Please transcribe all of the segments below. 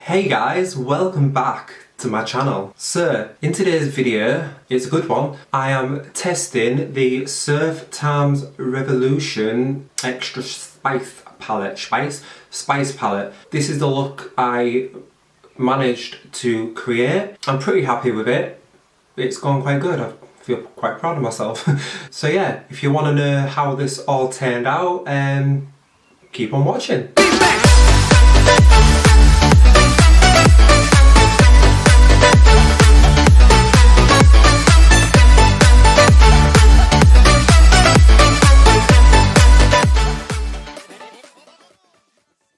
Hey guys, welcome back to my channel. So, in today's video, it's a good one. I am testing the SophxRevolution Extra Spice Palette. Spice Palette. This is the look I managed to create. I'm pretty happy with it. It's gone quite good. I feel quite proud of myself. So yeah, if you want to know how this all turned out, keep on watching.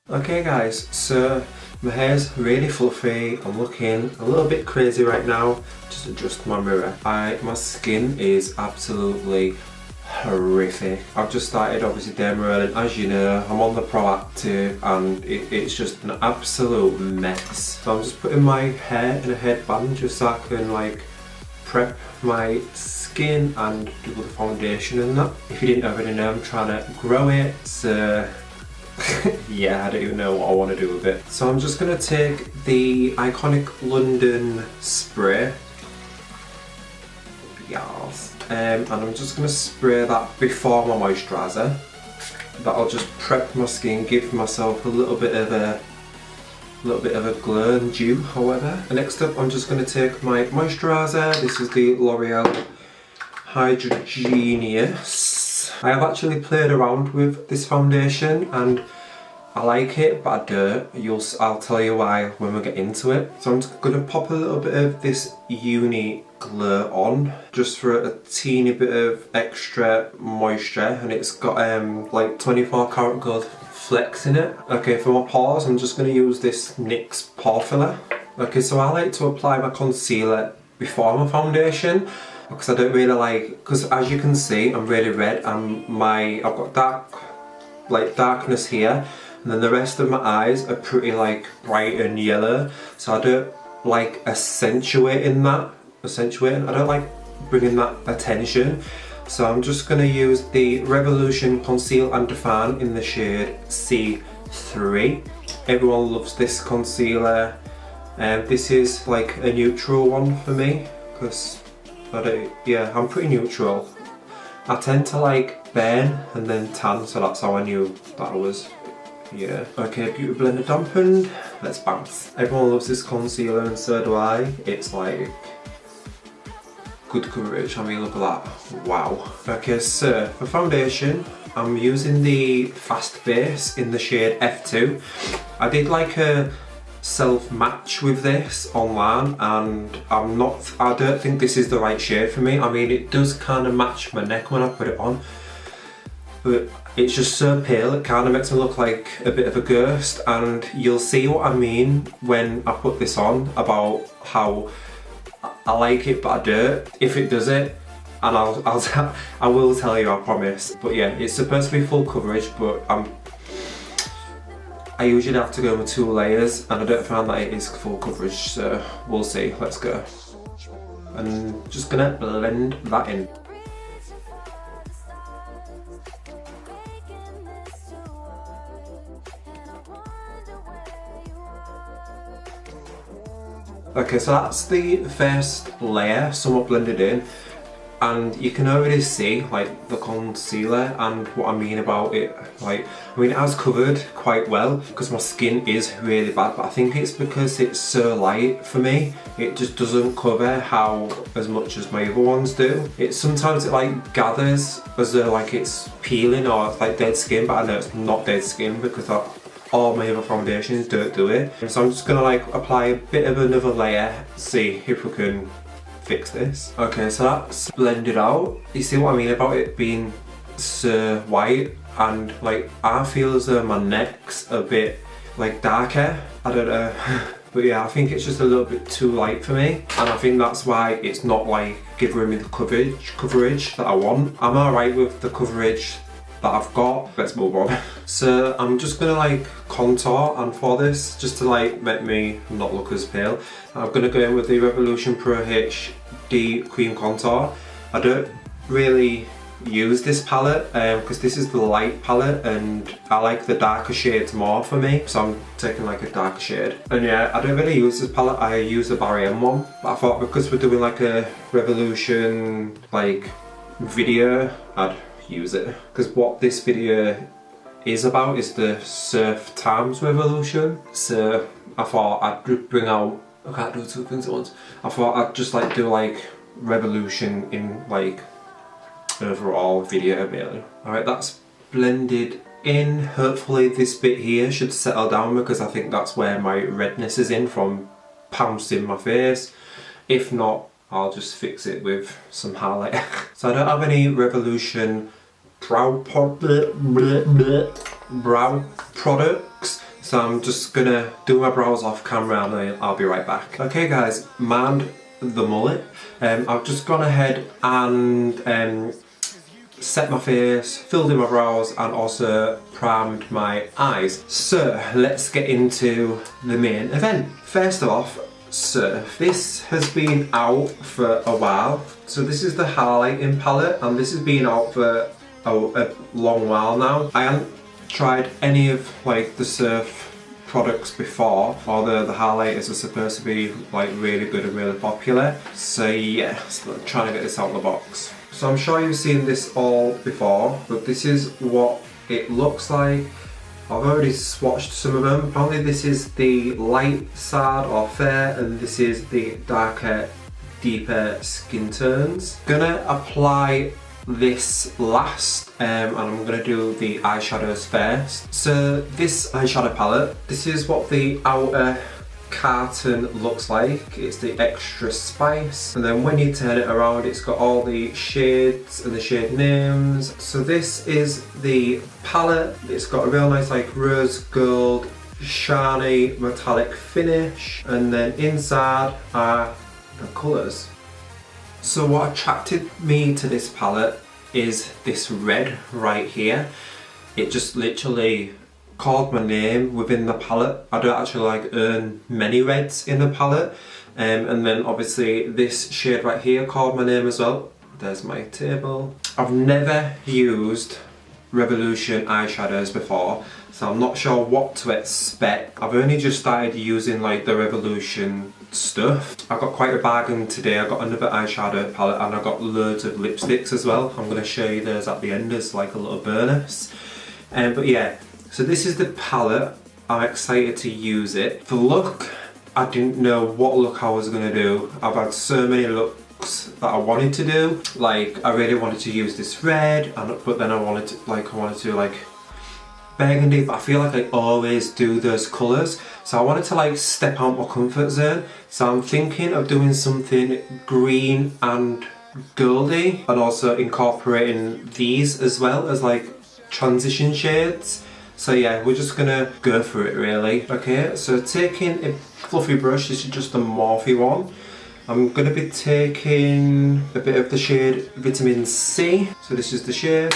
Okay guys, so my hair's really fluffy, I'm looking a little bit crazy right now. Just adjust my mirror. My skin is absolutely horrific. I've just started obviously derma, and as you know, I'm on the Proactive and it's just an absolute mess. So I'm just putting my hair in a headband just so I can like prep my skin and do the foundation and that. If you didn't already know, I'm trying to grow it, so yeah, I don't even know what I want to do with it. So I'm just going to take the iconic London spray, yes, and I'm just going to spray that before my moisturiser. That'll just prep my skin, give myself a little bit of a glow and dew, however. And next up, I'm just going to take my moisturiser. This is the L'Oreal Hydrogenious. I have actually played around with this foundation and I like it, but I don't. I'll tell you why when we get into it. So I'm just going to pop a little bit of this Uni Glow on, just for a teeny bit of extra moisture, and it's got like 24 karat gold flecks in it. Okay, for my pores, I'm just going to use this NYX pore filler. Okay, so I like to apply my concealer before my foundation, because I don't really like, because as you can see, I'm really red and I've got darkness here, and then the rest of my eyes are pretty like bright and yellow, so I don't like accentuating. I don't like bringing that attention. So I'm just going to use the Revolution Conceal and Define in the shade C3. Everyone loves this concealer, and this is like a neutral one for me, because I'm pretty neutral. I tend to like burn and then tan, so that's how I knew that I was, yeah. Okay, Beauty Blender dampened, let's bounce. Everyone loves this concealer and so do I. It's like good coverage, I mean look at that, wow. Okay, so for foundation, I'm using the Fast Base in the shade F2. I did like a self-match with this online and I don't think this is the right shade for me. I mean, it does kind of match my neck when I put it on, but it's just so pale, it kind of makes me look like a bit of a ghost, and you'll see what I mean when I put this on about how I like it but I don't, if it does it, and I will tell you, I promise. But yeah, it's supposed to be full coverage, but I usually have to go with 2 layers and I don't find that it is full coverage, so we'll see. Let's go. And just gonna blend that in. Okay, so that's the first layer, somewhat blended in. And you can already see like the concealer and what I mean about it. Like, I mean, it has covered quite well because my skin is really bad, but I think it's because it's so light for me. It just doesn't cover as much as my other ones do. Sometimes it like gathers as though like it's peeling or it's like dead skin, but I know it's not dead skin because all my other foundations don't do it. So I'm just gonna like apply a bit of another layer, see if we can fix this. Okay, so that's blended out. You see what I mean about it being so white, and like I feel as though my neck's a bit like darker. I don't know. But yeah, I think it's just a little bit too light for me, and I think that's why it's not like giving me the coverage that I want. I'm alright with the coverage that I've got. Let's move on. So I'm just gonna like contour, and for this, just to like make me not look as pale, I'm gonna go in with the Revolution Pro HD Cream Contour. I don't really use this palette because this is the light palette and I like the darker shades more for me, so I'm taking like a darker shade. And yeah, I don't really use this palette, I use the Barry M one, but I thought because we're doing like a Revolution like video, I'd use it, because what this video is about is the surf times revolution. So I thought I'd bring out, I can't do two things at once. I thought I'd just like do like revolution in like overall video really. Alright, that's blended in. Hopefully this bit here should settle down because I think that's where my redness is in from pouncing my face. If not, I'll just fix it with some highlight. So I don't have any Revolution brow products, so I'm just gonna do my brows off camera and then I'll be right back. Okay guys, mind the mullet. I've just gone ahead and set my face, filled in my brows and also primed my eyes. So let's get into the main event. First off, Surf. This has been out for a while. So this is the highlighting palette and this has been out for a long while now. I haven't tried any of like the Surf products before, although the highlighters are supposed to be like really good and really popular. So yeah, so I'm trying to get this out of the box. So I'm sure you've seen this all before, but this is what it looks like. I've already swatched some of them. Apparently this is the light side or fair and this is the darker, deeper skin tones. Gonna apply this last and I'm gonna do the eyeshadows first. So this eyeshadow palette, this is what the outer carton looks like. It's the Extra Spice, and then when you turn it around it's got all the shades and the shade names. So this is the palette. It's got a real nice like rose gold shiny metallic finish, and then inside are the colours. So what attracted me to this palette is this red right here. It just literally called my name within the palette. I don't actually like earn many reds in the palette, and then obviously this shade right here called my name as well. There's my table. I've never used Revolution eyeshadows before, so I'm not sure what to expect. I've only just started using like the Revolution stuff. I got quite a bargain today. I got another eyeshadow palette and I got loads of lipsticks as well. I'm going to show you those at the end as like a little bonus. But yeah, so this is the palette. I'm excited to use it. The look, I didn't know what look I was going to do. I've had so many looks that I wanted to do. Like I really wanted to use this red, but then I wanted to like burgundy, but I feel like I always do those colours. So I wanted to like step out my comfort zone. So I'm thinking of doing something green and goldy and also incorporating these as well as like transition shades. So yeah, we're just gonna go for it really. Okay, so taking a fluffy brush, this is just a Morphe one. I'm gonna be taking a bit of the shade Vitamin C. So this is the shade.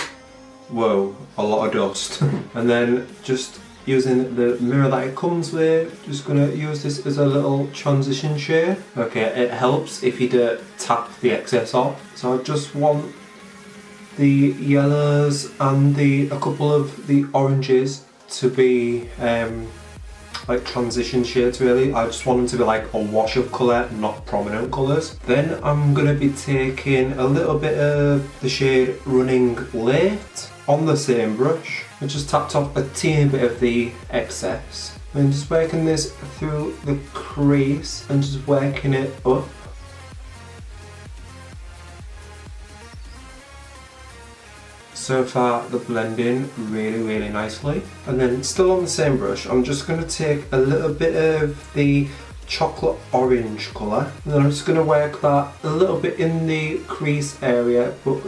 Whoa, a lot of dust. And then just using the mirror that it comes with, just gonna use this as a little transition shade. Okay, it helps if you don't tap the excess off. So I just want the yellows and a couple of the oranges to be like transition shades really. I just want them to be like a wash of colour, not prominent colours. Then I'm going to be taking a little bit of the shade Running Late on the same brush. I just tapped off a teeny bit of the excess. And just working this through the crease and just working it up. So far the blending really nicely. And then still on the same brush, I'm just going to take a little bit of the chocolate orange colour and then I'm just going to work that a little bit in the crease area, but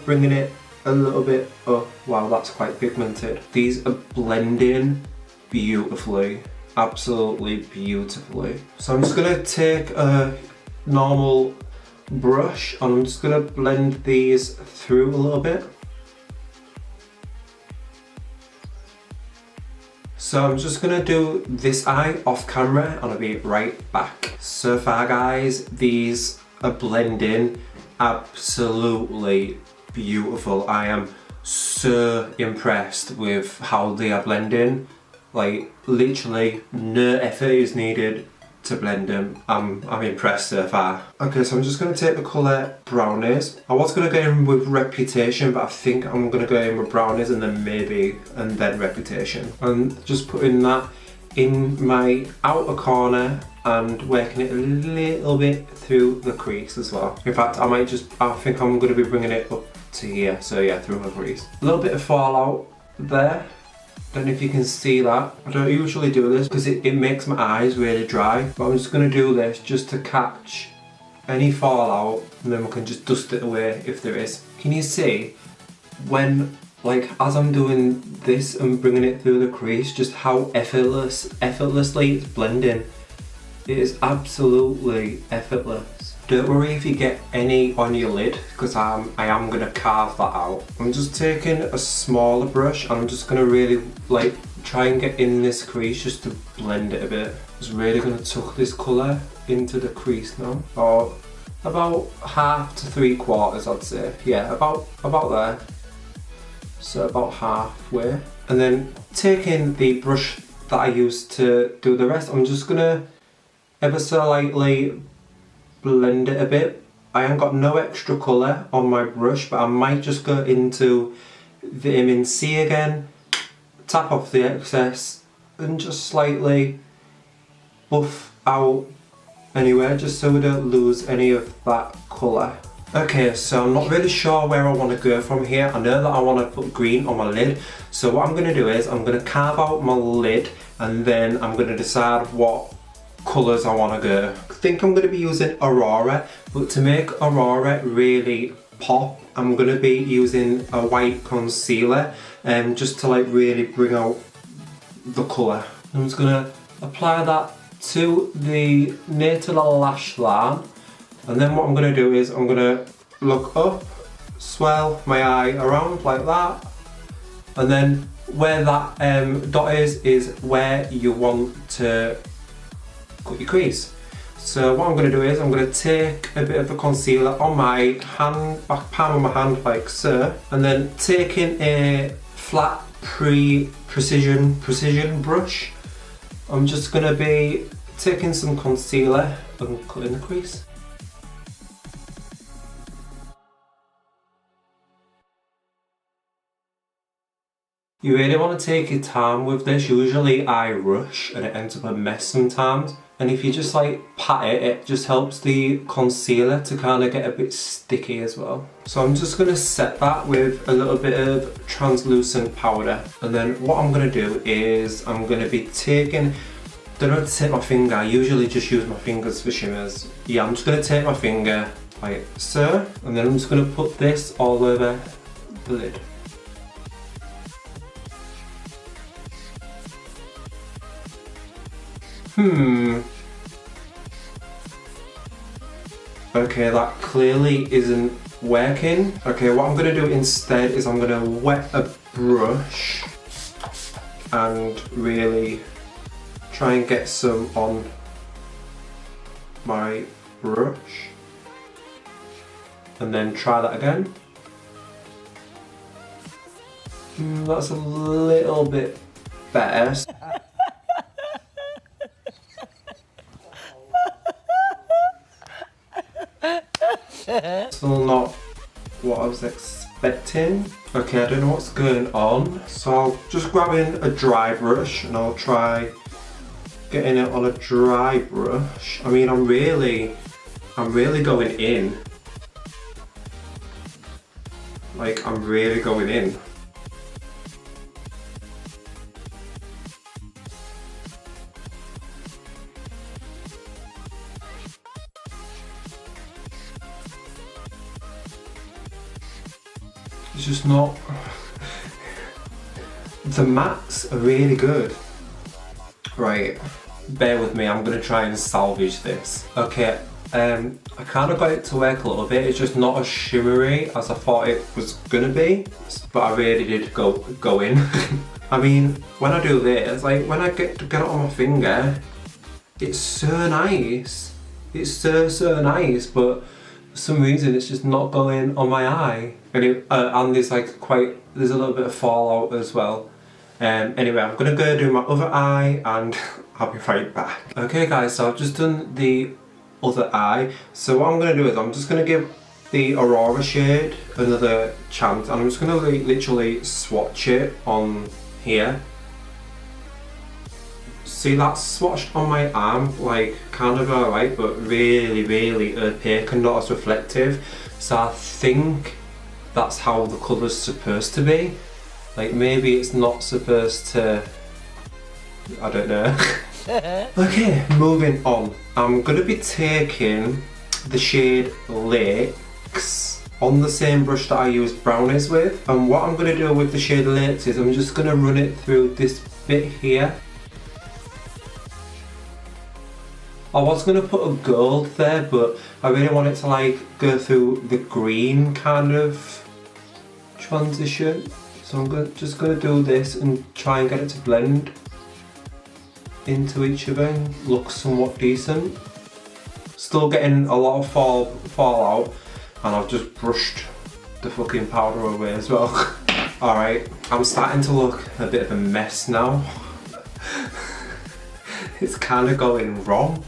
bringing it a little bit up. Wow, that's quite pigmented. These are blending beautifully, absolutely beautifully. So I'm just going to take a normal brush and I'm just going to blend these through a little bit. So I'm just gonna do this eye off camera and I'll be right back. So far guys, these are blending absolutely beautiful. I am so impressed with how they are blending. Like literally no effort is needed to blend them. I'm impressed so far. Okay, so I'm just going to take the colour Brownies. I was going to go in with Reputation, but I think I'm going to go in with Brownies and then Reputation. And just putting that in my outer corner and working it a little bit through the crease as well. In fact, I think I'm going to be bringing it up to here. So yeah, through my crease. A little bit of fallout there. Don't know if you can see that. I don't usually do this because it makes my eyes really dry, but I'm just going to do this just to catch any fallout, and then we can just dust it away if there is. Can you see when, like, as I'm doing this and bringing it through the crease, just how effortlessly it's blending? It is absolutely effortless. Don't worry if you get any on your lid, because I am going to carve that out. I'm just taking a smaller brush and I'm just going to really like try and get in this crease just to blend it a bit. Just really going to tuck this colour into the crease now. Or about 1/2 to 3/4 I'd say. Yeah, about there. So about halfway. And then taking the brush that I used to do the rest, I'm just going to ever so lightly blend it a bit. I ain't got no extra colour on my brush, but I might just go into vitamin C again, tap off the excess and just slightly buff out anywhere, just so we don't lose any of that colour. Okay, so I'm not really sure where I want to go from here. I know that I want to put green on my lid, so what I'm going to do is I'm going to carve out my lid and then I'm going to decide what colours I want to go. I think I'm going to be using Aurora, but to make Aurora really pop, I'm going to be using a white concealer just to like really bring out the colour. I'm just going to apply that to the near to the lash line, and then what I'm going to do is I'm going to look up, swell my eye around like that, and then where that dot is where you want to cut your crease. So what I'm going to do is I'm going to take a bit of the concealer on my hand, back palm of my hand like so, and then taking a flat precision brush, I'm just going to be taking some concealer and cutting the crease. You really want to take your time with this. Usually I rush and it ends up a mess sometimes. And if you just like pat it, it just helps the concealer to kind of get a bit sticky as well. So I'm just going to set that with a little bit of translucent powder. And then what I'm going to do is I'm going to be taking, don't know how to take my finger, I usually just use my fingers for shimmers. Yeah, I'm just going to take my finger like so. And then I'm just going to put this all over the lid. Okay, that clearly isn't working. Okay, what I'm going to do instead is I'm going to wet a brush and really try and get some on my brush. And then try that again. That's a little bit better. Still not what I was expecting. Okay, I don't know what's going on, so I'll just grab in a dry brush and I'll try getting it on a dry brush. I mean, I'm really going in. Like, I'm really going in. It's just not, the mattes are really good. Right, bear with me, I'm going to try and salvage this. Okay, I kind of got it to work a little bit, it's just not as shimmery as I thought it was going to be, but I really did go in. I mean, when I do this, like when I get it on my finger, it's so nice. It's so nice, but for some reason it's just not going on my eye. And there's like there's a little bit of fallout as well. Anyway, I'm gonna go do my other eye and I'll be right back. Okay guys, so I've just done the other eye. So what I'm gonna do is I'm just gonna give the Aurora shade another chance, and I'm just gonna literally swatch it on here. See, that's swatched on my arm, like kind of alright, but really, really opaque and not as reflective. So I think that's how the colour's supposed to be. Like maybe it's not supposed to, I don't know. Okay, moving on. I'm gonna be taking the shade Lakes on the same brush that I used brownies with. And what I'm gonna do with the shade Lakes is I'm just gonna run it through this bit here. I was going to put a gold there, but I really want it to like go through the green kind of transition. So I'm just going to do this and try and get it to blend into each other and look somewhat decent. Still getting a lot of fallout, and I've just brushed the fucking powder away as well. Alright, I'm starting to look a bit of a mess now. It's kind of going wrong.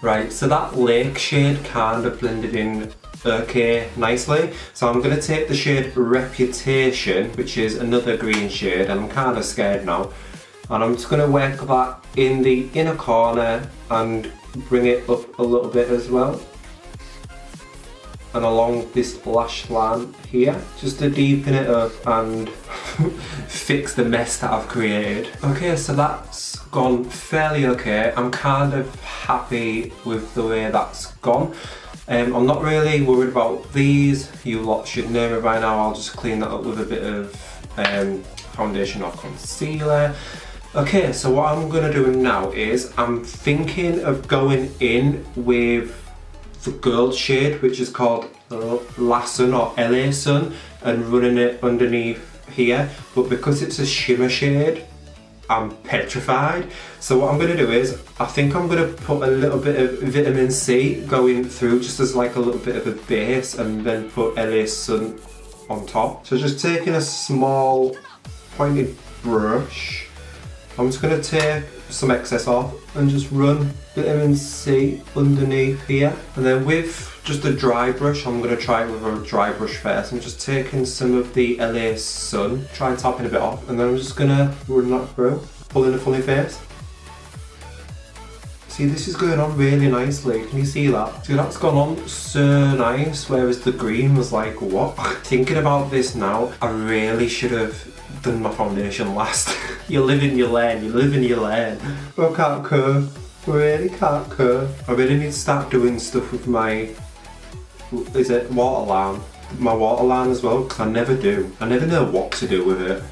Right, so that Lake shade kind of blended in okay nicely. So I'm going to take the shade Reputation, which is another green shade, and I'm kind of scared now. And I'm just going to work that in the inner corner and bring it up a little bit as well. And along this lash line here, just to deepen it up and fix the mess that I've created. Okay, so that's gone fairly okay. I'm kind of happy with the way that's gone. I'm not really worried about these. You lot should know me by now. I'll just clean that up with a bit of foundation or concealer. Okay, so what I'm going to do now is I'm thinking of going in with the gold shade, which is called La Sun or LA Sun, and running it underneath here. But because it's a shimmer shade, I'm petrified. So what I'm going to do is, I think I'm going to put a little bit of vitamin C going through just as like a little bit of a base, and then put LA Sun on top. So just taking a small pointed brush, I'm just going to take some excess off and just run vitamin C underneath here. And then with just a dry brush, I'm going to try it with a dry brush first. I'm just taking some of the LA Sun, try and topping a bit off, and then I'm just going to run that through, pulling a funny face. See, this is going on really nicely, can you see that? See, that's gone on so nice, whereas the green was like, what? Thinking about this now, I really should have done my foundation last. You live in your lane, you live in your lane. I can't curve, I really can't curve. I really need to start doing stuff with my, is it waterline? My waterline as well, because I never do. I never know what to do with it.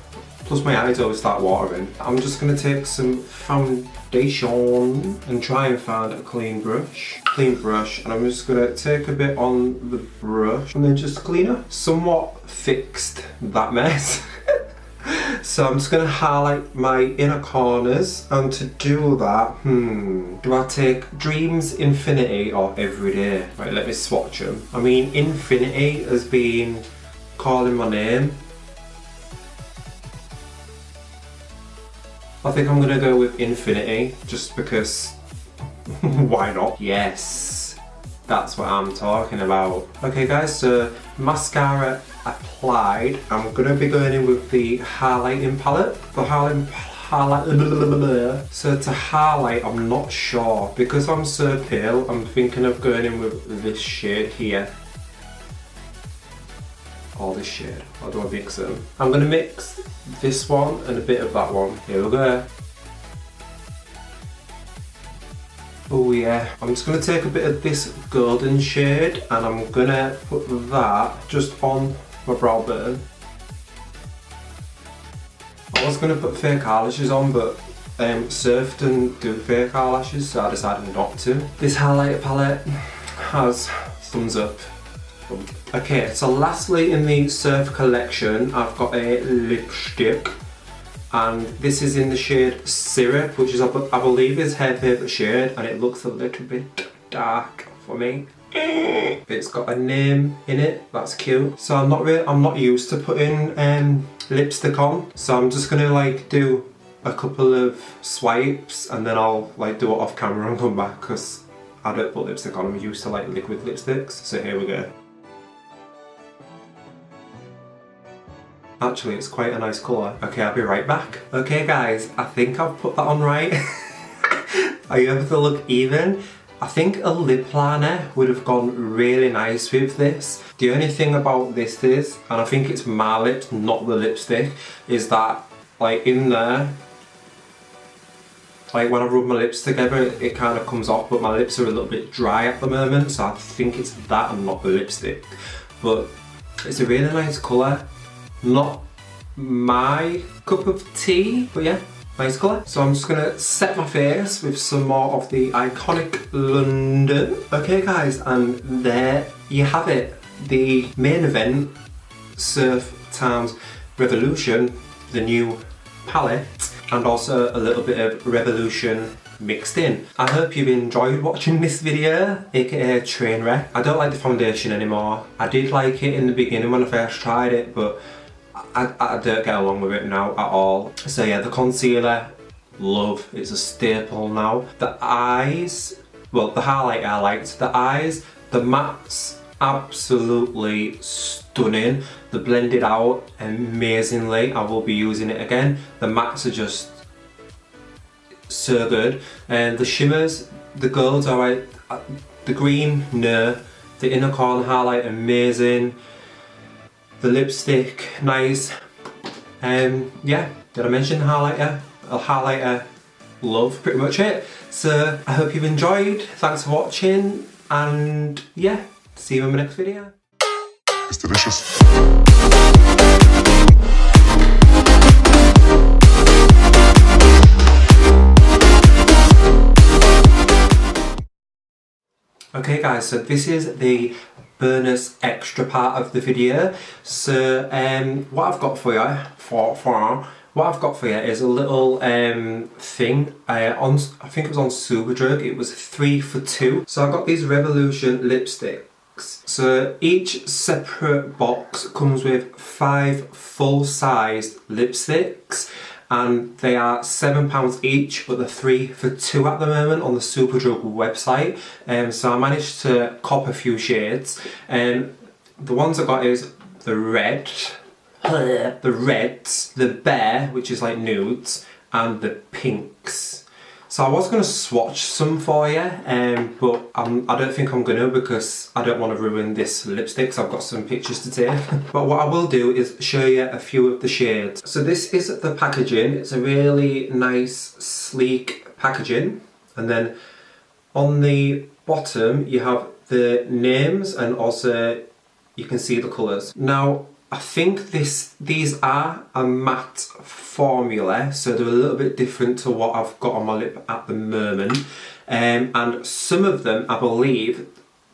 Plus my eyes always start watering. I'm just going to take some foundation and try and find a clean brush. And I'm just going to take a bit on the brush and then just clean up. Somewhat fixed that mess. So I'm just going to highlight my inner corners, and to do that, do I take Dreams Infinity or Everyday? Right, let me swatch them. I mean, Infinity has been calling my name. I think I'm going to go with Infinity, just because, why not? Yes, that's what I'm talking about. Okay guys, so mascara applied. I'm going to be going in with the highlighting palette. So to highlight, I'm not sure. Because I'm so pale, I'm thinking of going in with this shade here. Or this shade. How do I mix them? I'm going to mix this one and a bit of that one. Here we go. Oh yeah, I'm just going to take a bit of this golden shade and I'm going to put that just on my brow bone. I was going to put fake eyelashes on, but Surf didn't do fake eyelashes, so I decided not to. This highlighter palette has thumbs up. Okay, so lastly in the Surf collection, I've got a lipstick. And this is in the shade Syrup, which is I believe is her favourite shade, and it looks a little bit dark for me. It's got a name in it, that's cute. So I'm not used to putting lipstick on, so I'm just gonna like do a couple of swipes and then I'll like do it off camera and come back, because I don't put lipstick on. I'm used to like liquid lipsticks. So here we go. Actually, it's quite a nice colour. Okay, I'll be right back. Okay guys, I think I've put that on right. Are you able to look even? I think a lip liner would have gone really nice with this. The only thing about this is, and I think it's my lips, not the lipstick, is that like in there, like when I rub my lips together, it kind of comes off, but my lips are a little bit dry at the moment, so I think it's that and not the lipstick. But it's a really nice colour. Not my cup of tea, but yeah, nice colour. So I'm just gonna set my face with some more of the iconic London. Okay guys, and there you have it. The main event, SophxRevolution, the new palette, and also a little bit of Revolution mixed in. I hope you've enjoyed watching this video, aka train wreck. I don't like the foundation anymore. I did like it in the beginning when I first tried it, but I don't get along with it now at all. So yeah, the concealer, love, it's a staple now. The eyes, well, the highlighter I liked. The eyes, the mattes, absolutely stunning. They blended out amazingly. I will be using it again. The mattes are just so good. And the shimmers, the golds are right. The green, no. The inner corner highlight, amazing. The lipstick, nice. Yeah, did I mention the highlighter? A highlighter, love, pretty much it. So I hope you've enjoyed. Thanks for watching, and yeah, see you in my next video. It's delicious. Okay guys, so this is the bonus extra part of the video. So what I've got for you, what I've got for you is a little thing. I think it was on Superdrug. It was 3 for 2. So I've got these Revolution lipsticks. So each separate box comes with 5 full-sized lipsticks, and they are £7 each, but they're 3 for 2 at the moment on the Superdrug website. So I managed to cop a few shades. The ones I got is the red, the reds, the bear, which is like nudes, and the pinks. So I was going to swatch some for you, but I don't think I'm going to, because I don't want to ruin this lipstick, so I've got some pictures to take. But what I will do is show you a few of the shades. So this is the packaging. It's a really nice, sleek packaging. And then on the bottom you have the names, and also you can see the colours. Now, I think these are a matte formula, so they're a little bit different to what I've got on my lip at the moment. And some of them, I believe,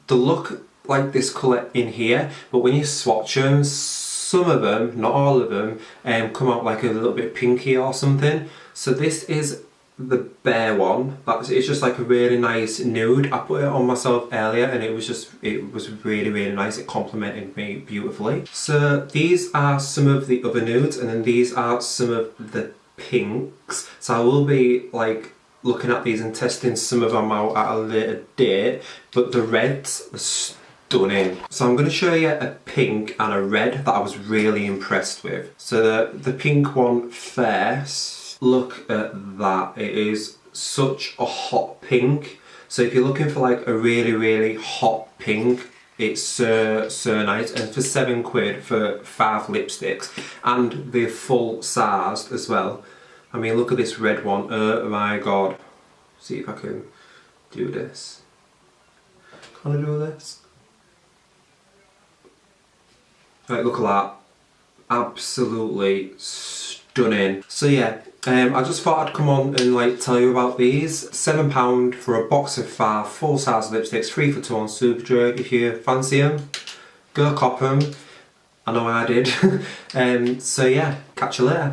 they look like this colour in here, but when you swatch them, some of them, not all of them, come out like a little bit pinky or something. So this is the bear one. It's just like a really nice nude. I put it on myself earlier and it was really, really nice. It complemented me beautifully. So these are some of the other nudes, and then these are some of the pinks. So I will be like looking at these and testing some of them out at a later date, but the reds are stunning. So I'm going to show you a pink and a red that I was really impressed with. So the pink one first. Look at that, it is such a hot pink. So if you're looking for like a really, really hot pink, it's so nice. And for £7 for 5 lipsticks, and they're full sized as well. I mean, look at this red one, oh my god. See if I can do this. Can I do this? Right, look at that. Absolutely stunning. So yeah, I just thought I'd come on and like tell you about these. £7 for a box of 5 full-size lipsticks, 3 for 2 on Superdrug. If you fancy them, go cop them. I know I did. So yeah, catch you later.